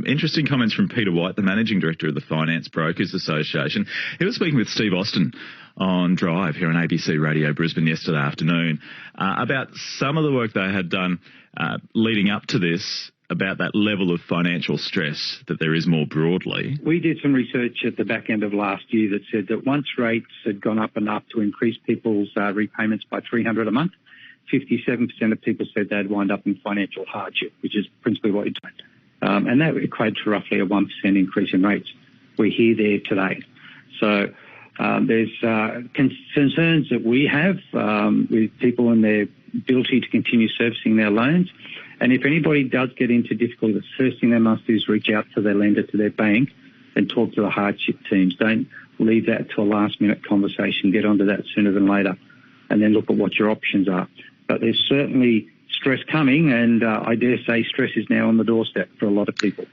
Interesting comments from Peter White, the Managing Director of the Finance Brokers Association. He was speaking with Steve Austin on Drive here on ABC Radio Brisbane yesterday afternoon about some of the work they had done leading up to this, about that level of financial stress that there is more broadly. We did some research at the back end of last year that said that once rates had gone up enough to increase people's repayments by $300 a month, 57% of people said they'd wind up in financial hardship, which is principally what you do. And that equates to roughly a 1% increase in rates. We're here there today. So there's concerns that we have with people and their ability to continue servicing their loans. And if anybody does get into difficulty, the first thing they must do is reach out to their lender, to their bank, and talk to the hardship teams. Don't leave that to a last-minute conversation. Get onto that sooner than later, and then look at what your options are. But there's certainly stress coming, and I dare say stress is now on the doorstep for a lot of people.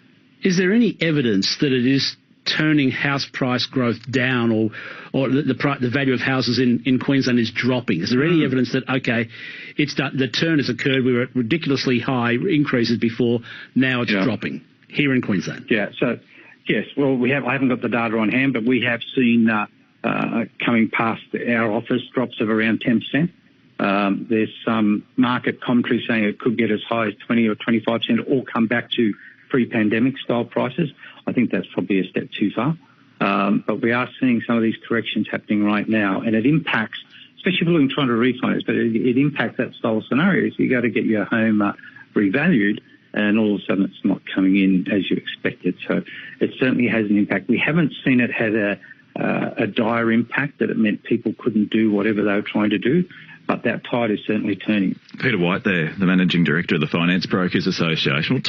Is there any evidence that it is turning house price growth down, or the value of houses in Queensland is dropping? Is there any evidence that, okay, it's done, the turn has occurred, we were at ridiculously high increases before, now it's dropping here in Queensland? Yeah, so, yes, well, I haven't got the data on hand, but we have seen coming past our office drops of around 10%. There's some market commentary saying it could get as high as 20 or 25% or come back to pre-pandemic style prices. I think that's probably a step too far. But we are seeing some of these corrections happening right now, and it impacts, especially if you're trying to refinance, but it impacts that style of scenario. So you got to get your home revalued, and all of a sudden it's not coming in as you expected. So it certainly has an impact. We haven't seen it have a dire impact that it meant people couldn't do whatever they were trying to do. But that tide is certainly turning. Peter White there, the Managing Director of the Finance Brokers Association.